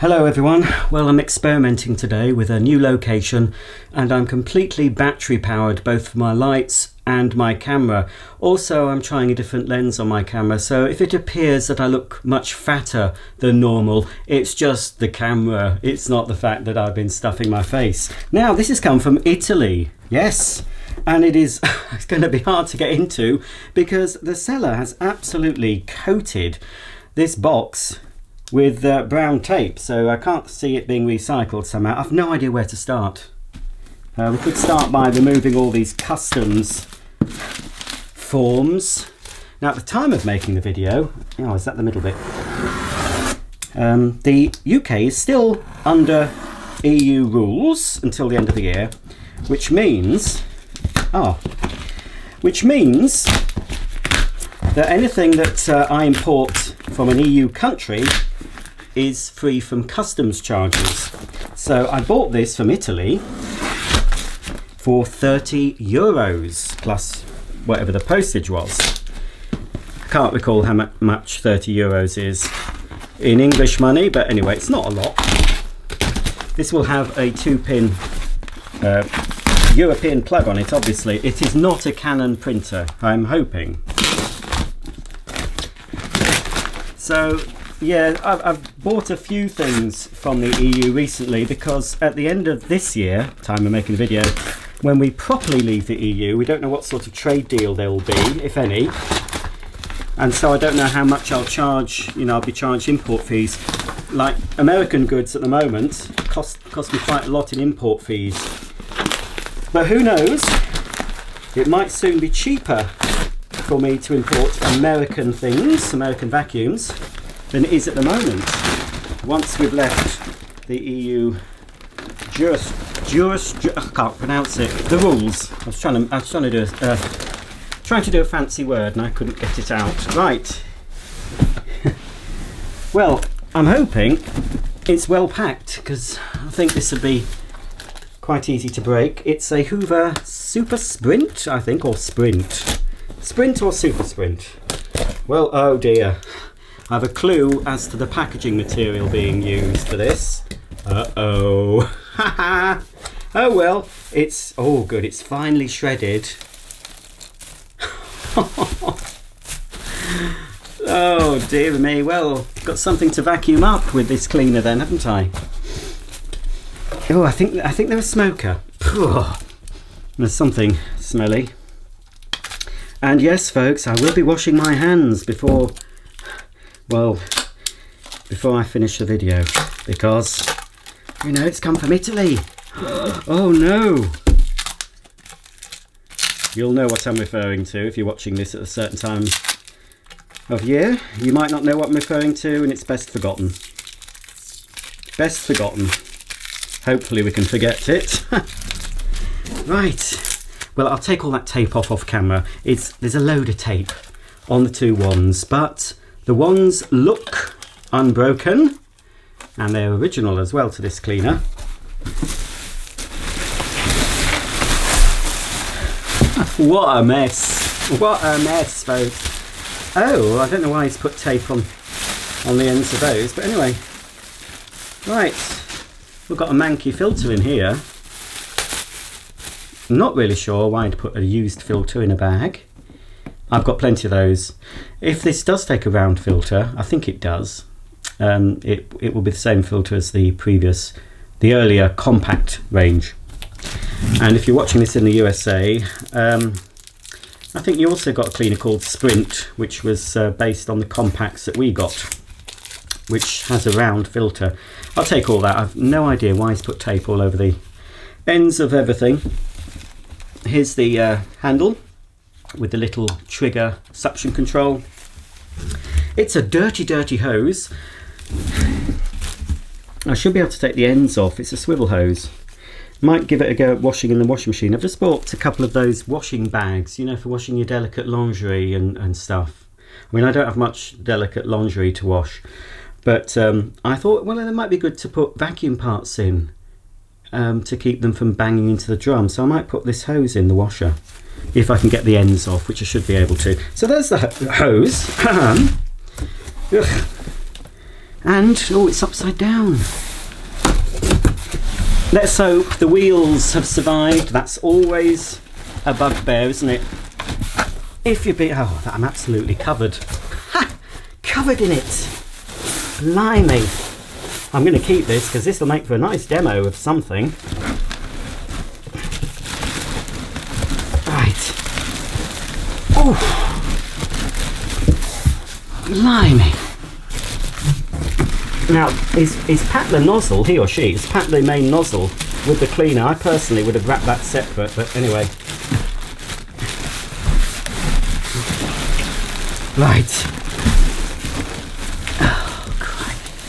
Hello everyone. Well, I'm experimenting today with a new location and I'm completely battery powered both for my lights and my camera. Also, I'm trying a different lens on my camera, so if it appears that I look much fatter than normal, it's just the camera. It's not the fact that I've been stuffing my face. Now, this has come from Italy. Yes. And it's going to be hard to get into because the seller has absolutely coated this box with brown tape, so I can't see it being recycled somehow. I've no idea where to start. We could start by removing all these customs forms. Now, at the time of making the video, oh, is that the middle bit? The UK is still under EU rules until the end of the year, which means that anything that I import from an EU country is free from customs charges. So I bought this from Italy for €30 plus whatever the postage was. I can't recall how much €30 is in English money, but anyway, it's not a lot. This will have a 2-pin European plug on it, obviously. It is not a Canon printer, I'm hoping. So yeah, I've bought a few things from the EU recently because at the end of this year, time of making the video, when we properly leave the EU, we don't know what sort of trade deal there will be, if any. And so I don't know how much I'll charge, I'll be charged import fees. Like American goods at the moment cost me quite a lot in import fees. But who knows, it might soon be cheaper for me to import American things, American vacuums, than it is at the moment. Once we've left the EU I can't pronounce it. The rules. I was trying to do a fancy word and I couldn't get it out. Right. Well, I'm hoping it's well packed because I think this would be quite easy to break. It's a Hoover Super Sprint, I think, or Sprint. Sprint or Super Sprint? Well, oh dear. I have a clue as to the packaging material being used for this. Uh-oh. Oh well, it's, oh good, it's finely shredded. Oh dear me, well, got something to vacuum up with this cleaner then, haven't I? Oh, I think they're a smoker. There's something smelly. And yes, folks, I will be washing my hands before I finish the video, because it's come from Italy. Oh no! You'll know what I'm referring to if you're watching this at a certain time of year. You might not know what I'm referring to, and it's best forgotten. Best forgotten. Hopefully we can forget it. Right. Well, I'll take all that tape off camera. There's a load of tape on the two wands, but the wands look unbroken, and they're original as well to this cleaner. What a mess! What a mess, folks! Oh, I don't know why he's put tape on the ends of those, but anyway. Right, we've got a manky filter in here. Not really sure why I'd put a used filter in a bag. I've got plenty of those. If this does take a round filter, I think it does. It will be the same filter as the earlier compact range. And if you're watching this in the USA, I think you also got a cleaner called Sprint, which was based on the compacts that we got, which has a round filter. I'll take all that. I've no idea why he's put tape all over the ends of everything. Here's the handle with the little trigger suction control. It's a dirty hose. I should be able to take the ends off. It's a swivel hose. Might give it a go at washing in the washing machine. I've just bought a couple of those washing bags, for washing your delicate lingerie and stuff. I mean, I don't have much delicate lingerie to wash, but I thought, well, it might be good to put vacuum parts in to keep them from banging into the drum. So I might put this hose in the washer if I can get the ends off, which I should be able to. So there's the hose. And, oh, it's upside down. Let's hope the wheels have survived. That's always a bugbear, isn't it? If you're oh, I'm absolutely covered. Ha! Covered in it. Blimey. I'm going to keep this because this will make for a nice demo of something. Right. Oh. Blimey. Now, is Pat the nozzle, he or she, is Pat the main nozzle with the cleaner? I personally would have wrapped that separate, but anyway. Right. Oh, crikey.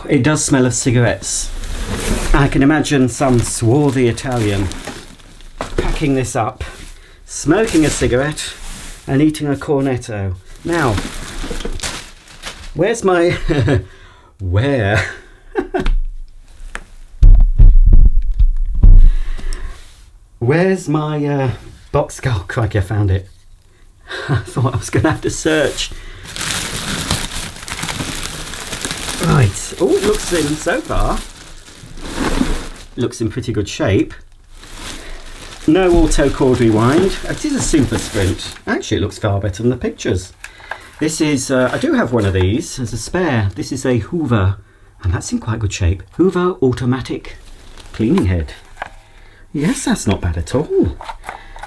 It does smell of cigarettes. I can imagine some swarthy Italian packing this up, smoking a cigarette, and eating a cornetto. Now, where's my... where? Where's my box? Oh, crikey, I found it. I thought I was going to have to search. Right. Oh, it looks in, so far, looks in pretty good shape. No auto cord rewind. It is a super sprint. Actually, it looks far better than the pictures. This is, I do have one of these as a spare. This is a Hoover, and that's in quite good shape. Hoover automatic cleaning head. Yes, that's not bad at all.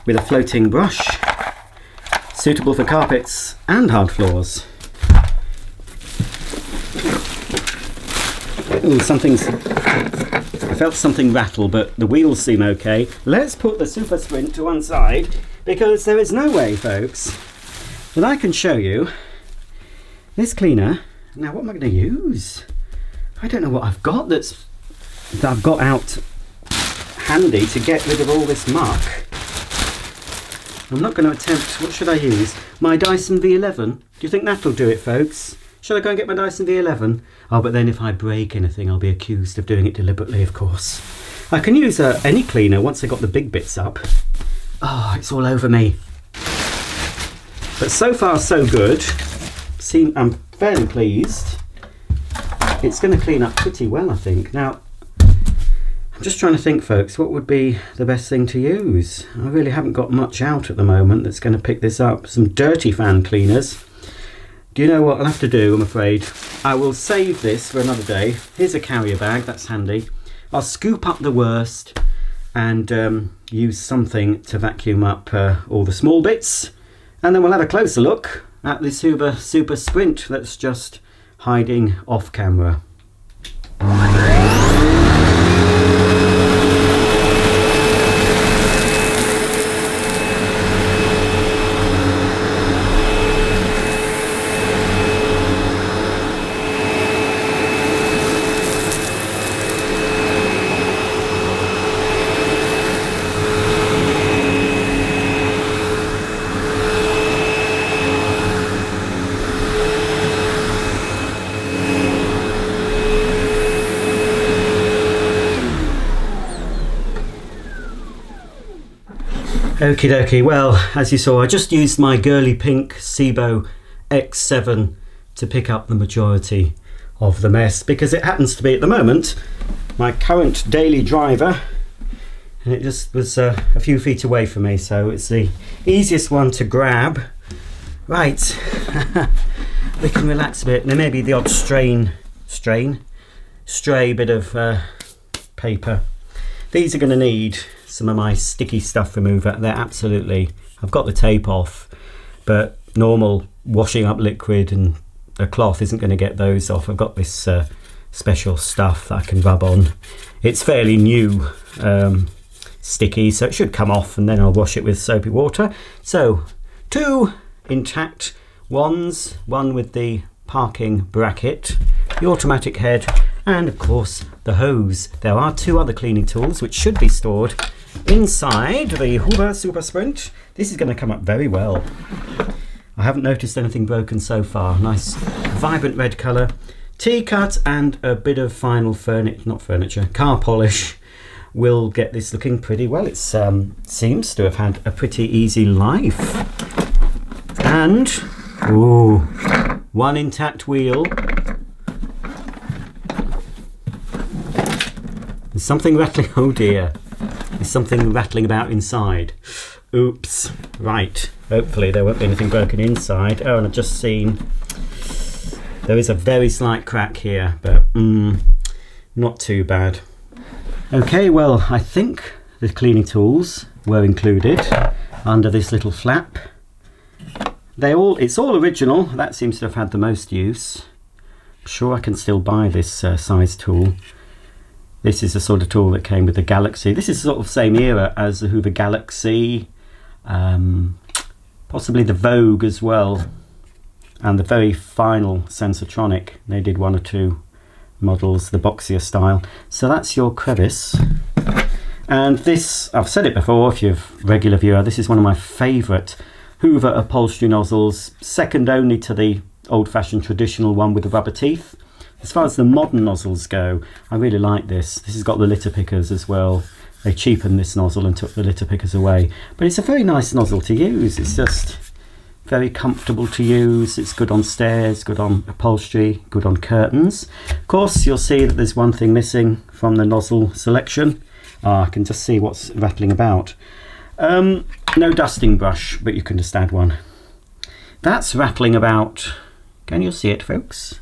With a floating brush. Suitable for carpets and hard floors. Ooh, I felt something rattle, but the wheels seem okay. Let's put the Super Sprint to one side, because there is no way, folks, that I can show you this cleaner. Now, what am I going to use? I don't know what I've got that I've got out handy to get rid of all this muck. I'm not going to attempt, what should I use? My Dyson V11. Do you think that'll do it, folks? Shall I go and get my Dyson V11? Oh, but then if I break anything, I'll be accused of doing it deliberately, of course. I can use any cleaner once I got the big bits up. Oh, it's all over me. But so far, so good. I'm fairly pleased. It's going to clean up pretty well, I think. Now, I'm just trying to think, folks, what would be the best thing to use? I really haven't got much out at the moment that's going to pick this up. Some dirty fan cleaners. Do you know what I'll have to do, I'm afraid? I will save this for another day. Here's a carrier bag, that's handy. I'll scoop up the worst and use something to vacuum up all the small bits. And then we'll have a closer look at this Hoover Super Sprint that's just hiding off camera. Okie dokie, well, as you saw, I just used my girly pink Sebo X7 to pick up the majority of the mess, because it happens to be, at the moment, my current daily driver, and it just was a few feet away from me, so it's the easiest one to grab. Right, we can relax a bit. There may be the odd stray bit of paper. These are going to need some of my sticky stuff remover. They're absolutely, I've got the tape off, but normal washing up liquid and a cloth isn't going to get those off. I've got this special stuff that I can rub on. It's fairly new sticky, so it should come off, and then I'll wash it with soapy water. So 2 intact ones, one with the parking bracket, the automatic head, and of course the hose. There are 2 other cleaning tools which should be stored inside the Hoover Super Sprint. This is going to come up very well. I haven't noticed anything broken so far. Nice vibrant red colour, T-cut, and a bit of final car polish will get this looking pretty well. It seems to have had a pretty easy life. And ooh, one intact wheel. There's something rattling. Oh dear. There's something rattling about inside. Oops. Right. Hopefully there won't be anything broken inside. Oh, and I've just seen there is a very slight crack here, but not too bad. Okay, well, I think the cleaning tools were included under this little flap. It's all original. That seems to have had the most use. I'm sure I can still buy this size tool. This is the sort of tool that came with the Galaxy. This is sort of the same era as the Hoover Galaxy, possibly the Vogue as well, and the very final Sensortronic. They did one or two models, the boxier style. So that's your crevice. And this, I've said it before, if you're a regular viewer, this is one of my favourite Hoover upholstery nozzles, second only to the old-fashioned traditional one with the rubber teeth. As far as the modern nozzles go, I really like this. This has got the litter pickers as well. They cheapened this nozzle and took the litter pickers away. But it's a very nice nozzle to use. It's just very comfortable to use. It's good on stairs, good on upholstery, good on curtains. Of course, you'll see that there's one thing missing from the nozzle selection. I can just see what's rattling about. No dusting brush, but you can just add one. That's rattling about. Can you see it, folks?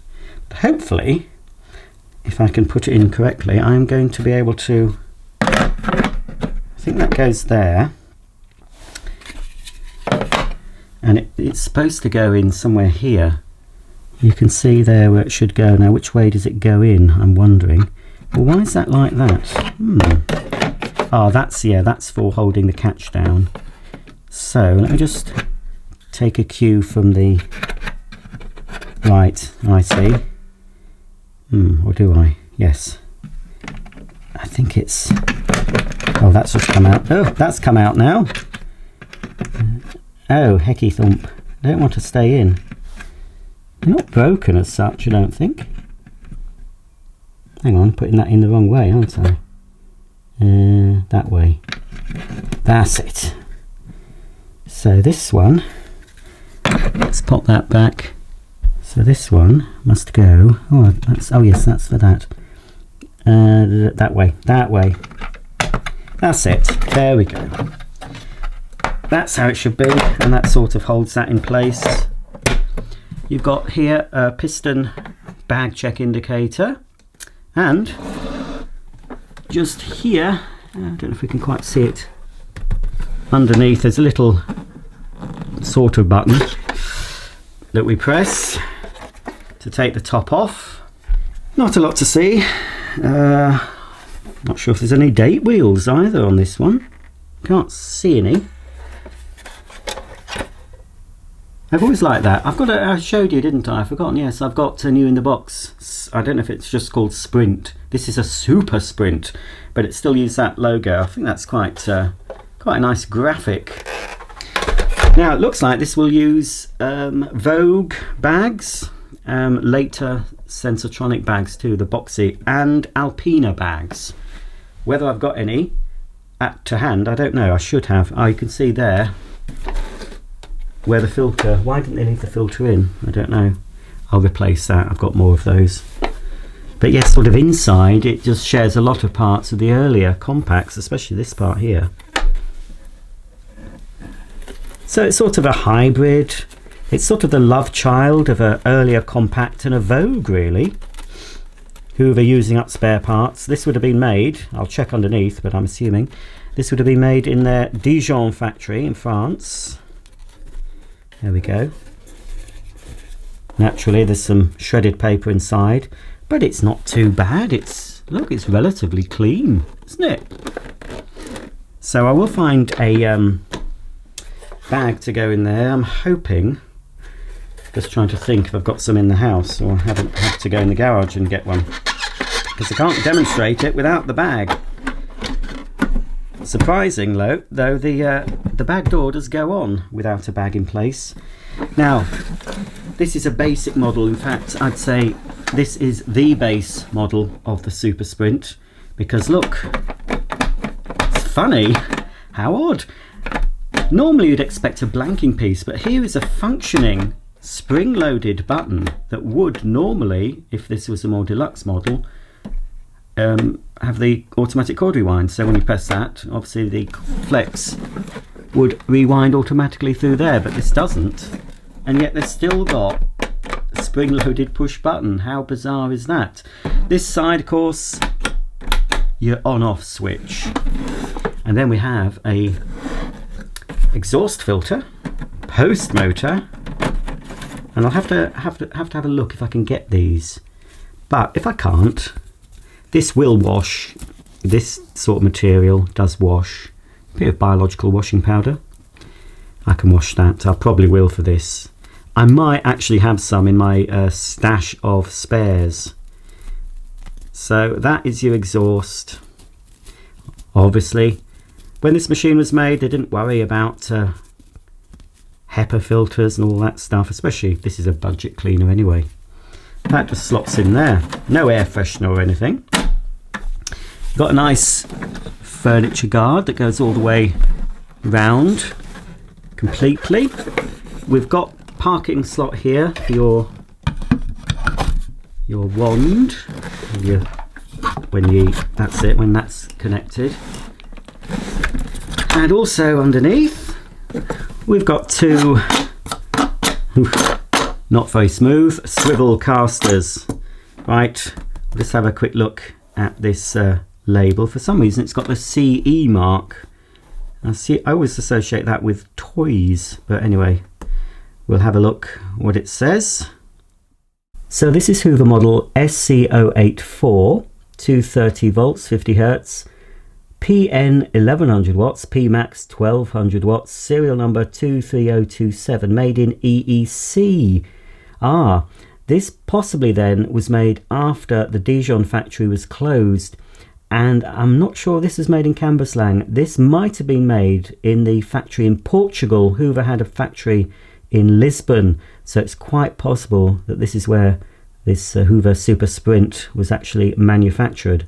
Hopefully, if I can put it in correctly, I'm going to be able to. I think that goes there, and it's supposed to go in somewhere here. You can see there where it should go. Now, which way does it go in? I'm wondering. Well, why is that like that? Oh, that's for holding the catch down. So let me just take a cue from the. Right, I see. Or do I? Yes. I think it's. Oh, that's just come out. Oh, that's come out now. Oh, hecky thump. I don't want to stay in. They're not broken as such, I don't think. Hang on, putting that in the wrong way, aren't I? That way. That's it. So this one, let's pop that back. So this one must go. Oh, yes, that's for that. That way. That's it. There we go. That's how it should be, and that sort of holds that in place. You've got here a piston bag check indicator, and just here, I don't know if we can quite see it, underneath there's a little sort of button that we press to take the top off. Not a lot to see. Not sure if there's any date wheels either on this one. Can't see any. I've always liked that. I showed you, didn't I? I've forgotten. Yes, I've got a new in the box. I don't know if it's just called Sprint. This is a Super Sprint, but it still uses that logo. I think that's quite a nice graphic. Now it looks like this will use Vogue bags, later Sensortronic bags too, the Boxy, and Alpina bags. Whether I've got any to hand, I don't know. I should have. Oh, you can see there where the filter. Why didn't they leave the filter in? I don't know. I'll replace that. I've got more of those. But yes, sort of inside, it just shares a lot of parts of the earlier compacts, especially this part here. So it's sort of a hybrid. It's sort of the love child of an earlier compact and a Vogue, really. Hoover using up spare parts. This would have been made, I'll check underneath, but I'm assuming this would have been made in their Dijon factory in France. There we go. Naturally, there's some shredded paper inside, but it's not too bad. Look, it's relatively clean, isn't it? So I will find a bag to go in there. I'm hoping, just trying to think if I've got some in the house or I haven't had to go in the garage and get one, because I can't demonstrate it without the bag. Surprising though, the bag door does go on without a bag in place. Now, this is a basic model. In fact, I'd say this is the base model of the Super Sprint, because look, it's funny, how odd. Normally you'd expect a blanking piece, but here is a functioning spring-loaded button that would normally, if this was a more deluxe model, have the automatic cord rewind. So when you press that, obviously the flex would rewind automatically through there, but this doesn't, and yet they've still got a spring-loaded push button. How bizarre is that? This side, of course, your on-off switch, and then we have a exhaust filter, post motor, and I'll have to have a look if I can get these, but if I can't, this will wash. This sort of material does wash. A bit of biological washing powder, I can wash that. I probably will for this. I might actually have some in my stash of spares. So that is your exhaust. Obviously, when this machine was made, they didn't worry about HEPA filters and all that stuff, especially if this is a budget cleaner anyway. That just slots in there. No air freshener or anything. Got a nice furniture guard that goes all the way round completely. We've got parking slot here for your wand. That's it, when that's connected. And also underneath, we've got two not very smooth swivel casters. Right, let's have a quick look at this label. For some reason it's got the CE mark. I always associate that with toys, but anyway, we'll have a look what it says. So this is Hoover model SC084, 230 volts, 50 hertz, PN 1100 watts, PMAX 1200 watts, serial number 23027, made in EEC. This possibly then was made after the Dijon factory was closed, and I'm not sure this is made in Cambuslang. This might have been made in the factory in Portugal. Hoover had a factory in Lisbon, so it's quite possible that this is where this Hoover Super Sprint was actually manufactured.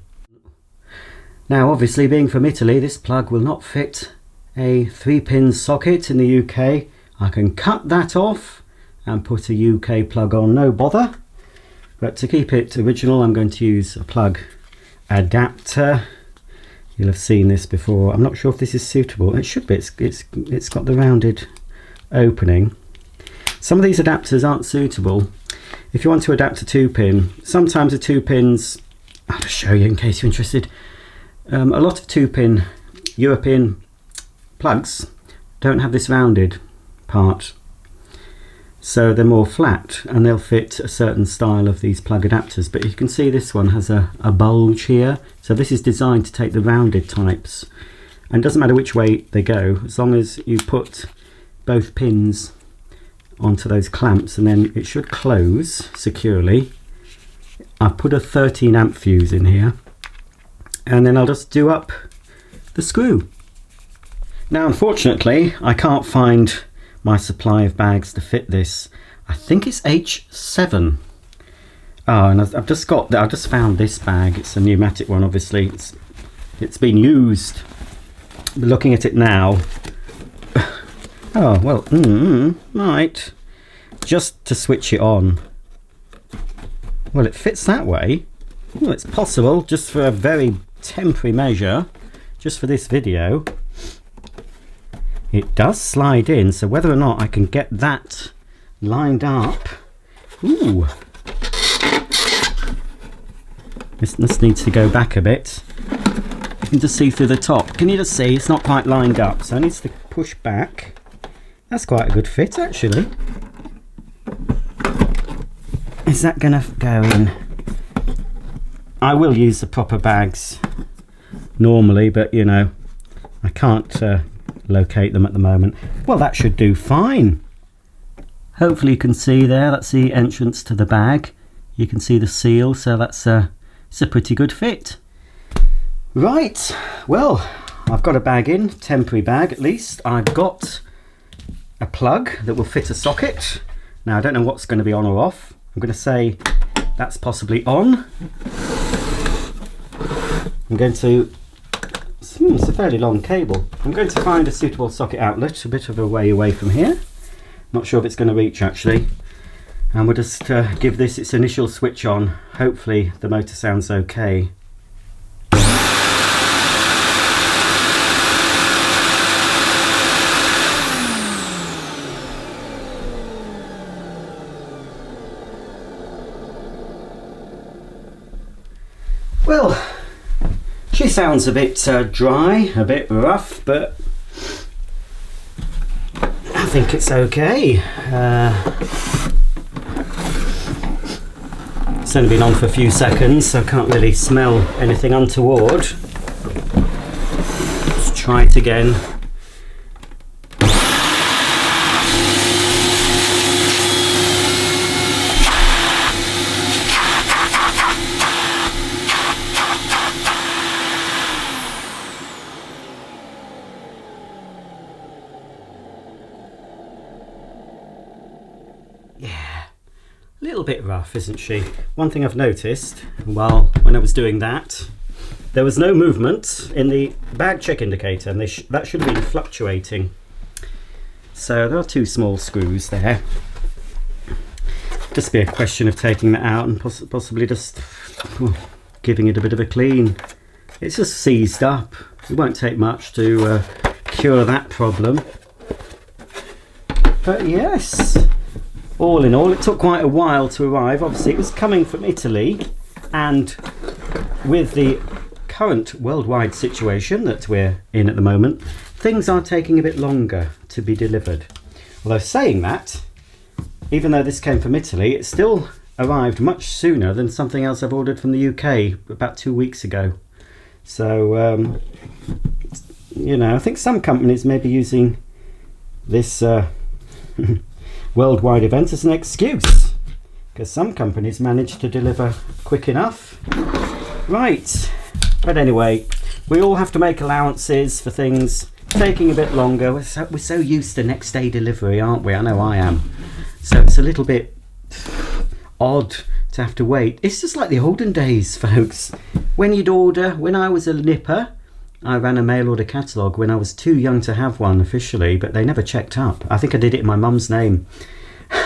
Now obviously, being from Italy, this plug will not fit a 3-pin socket in the UK. I can cut that off and put a UK plug on, no bother. But to keep it original, I'm going to use a plug adapter. You'll have seen this before. I'm not sure if this is suitable. It should be. It's got the rounded opening. Some of these adapters aren't suitable. If you want to adapt a 2-pin, sometimes the 2-pins, I'll just show you in case you're interested. A lot of 2-pin European plugs don't have this rounded part, so they're more flat and they'll fit a certain style of these plug adapters. But you can see this one has a bulge here, so this is designed to take the rounded types, and it doesn't matter which way they go as long as you put both pins onto those clamps, and then it should close securely. I've put a 13 amp fuse in here, and then I'll just do up the screw. Now unfortunately I can't find my supply of bags to fit this. I think it's H7. And I've just found this bag. It's a pneumatic one, obviously. It's been used. Looking at it now, oh well, right, just to switch it on. Well, it fits that way. Well, it's possible, just for a very temporary measure, just for this video. It does slide in, so whether or not I can get that lined up. Ooh, this needs to go back a bit. You can just see through the top. Can you just see it's not quite lined up, so it needs to push back. That's quite a good fit actually. Is that gonna go in? I will use the proper bags normally, but you know, I can't locate them at the moment. Well, that should do fine. Hopefully you can see there, that's the entrance to the bag. You can see the seal, so it's a pretty good fit. Right, well, I've got a bag in, temporary bag at least. I've got a plug that will fit a socket. Now I don't know what's going to be on or off. I'm going to say that's possibly on. I'm going to, it's a fairly long cable. I'm going to find a suitable socket outlet a bit of a way away from here. Not sure if it's going to reach actually. And we'll just give this its initial switch on. Hopefully the motor sounds okay. Well, she sounds a bit dry, a bit rough, but I think it's okay. It's only been on for a few seconds, so I can't really smell anything untoward. Let's try it again. Yeah, a little bit rough, isn't she? One thing I've noticed when I was doing that, there was no movement in the bag check indicator, and that should have been fluctuating. So there are two small screws there. Just be a question of taking that out and possibly just giving it a bit of a clean. It's just seized up. It won't take much to cure that problem. But yes, all in all, it took quite a while to arrive. Obviously, it was coming from Italy, and with the current worldwide situation that we're in at the moment, things are taking a bit longer to be delivered. Although saying that, even though this came from Italy, it still arrived much sooner than something else I've ordered from the UK about 2 weeks ago. So, you know, I think some companies may be using this worldwide event as an excuse, because some companies manage to deliver quick enough. Right, but anyway, we all have to make allowances for things taking a bit longer. We're so used to next day delivery, aren't we? I know I am. So it's a little bit odd to have to wait. It's just like the olden days, folks. When you'd order, when I was a nipper, I ran a mail order catalogue when I was too young to have one officially, but they never checked up. I think I did it in my mum's name.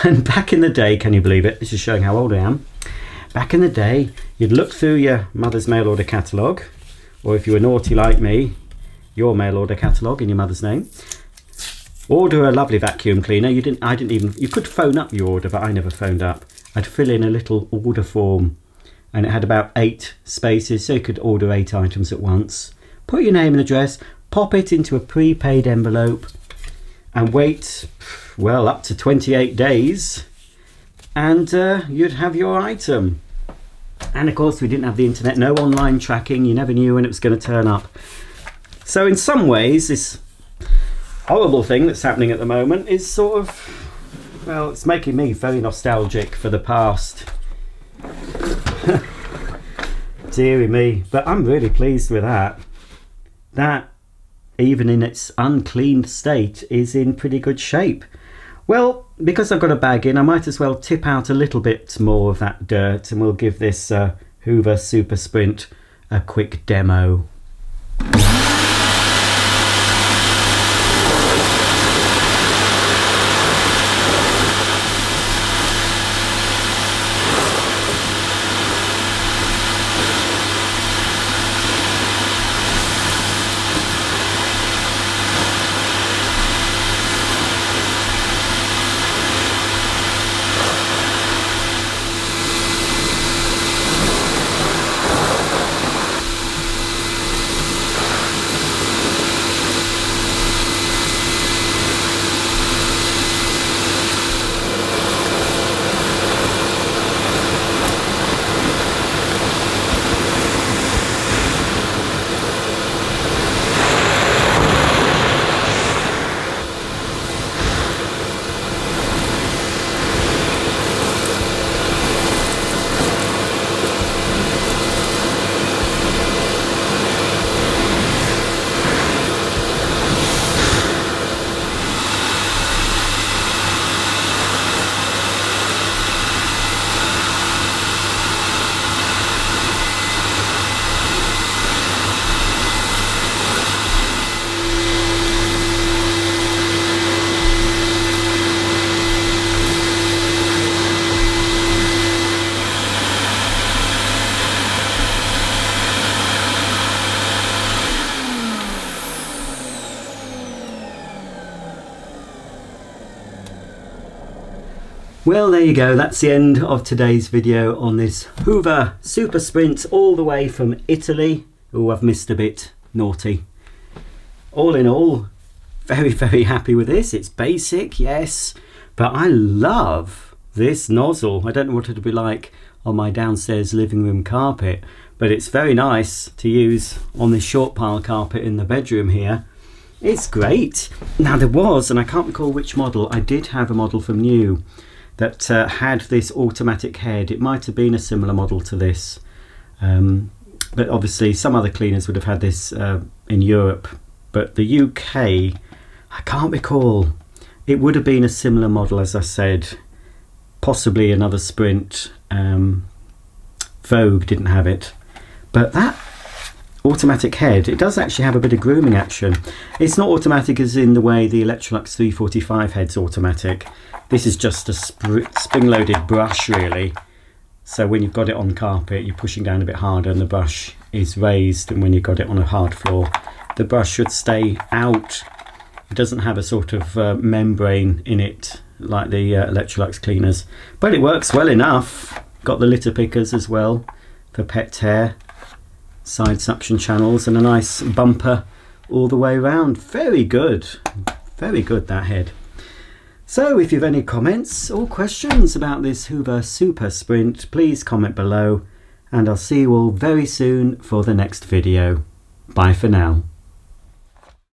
And back in the day, can you believe it? This is showing how old I am. Back in the day, you'd look through your mother's mail order catalogue, or if you were naughty like me, your mail order catalogue in your mother's name. Order a lovely vacuum cleaner. You could phone up your order, but I never phoned up. I'd fill in a little order form, and it had about 8 spaces, so you could order 8 items at once. Put your name and address, pop it into a prepaid envelope, and wait, well, up to 28 days, and you'd have your item. And of course, we didn't have the internet, no online tracking. You never knew when it was going to turn up. So in some ways, this horrible thing that's happening at the moment is sort of, well, it's making me very nostalgic for the past. Deary me. But I'm really pleased with that. That, even in its uncleaned state, is in pretty good shape. Well, because I've got a bag in, I might as well tip out a little bit more of that dirt, and we'll give this Hoover Super Sprint a quick demo. Well, there you go. That's the end of today's video on this Hoover Super Sprint all the way from Italy. Oh, I've missed a bit. Naughty. All in all, very, very happy with this. It's basic, yes, but I love this nozzle. I don't know what it'll be like on my downstairs living room carpet, but it's very nice to use on this short pile carpet in the bedroom here. It's great. Now there was, and I can't recall which model, I did have a model from new that had this automatic head. It might have been a similar model to this, but obviously some other cleaners would have had this in Europe, but the UK, I can't recall. It would have been a similar model, as I said, possibly another Sprint. Vogue didn't have it, but that automatic head, it does actually have a bit of grooming action. It's not automatic as in the way the Electrolux 345 head's automatic. This is just a spring-loaded brush, really. So when you've got it on carpet, you're pushing down a bit harder and the brush is raised, and when you've got it on a hard floor, the brush should stay out. It doesn't have a sort of membrane in it like the Electrolux cleaners, but it works well enough. Got the litter pickers as well for pet hair, side suction channels, and a nice bumper all the way around. Very good, that head. So if you have any comments or questions about this Hoover Super Sprint, please comment below, and I'll see you all very soon for the next video. Bye for now.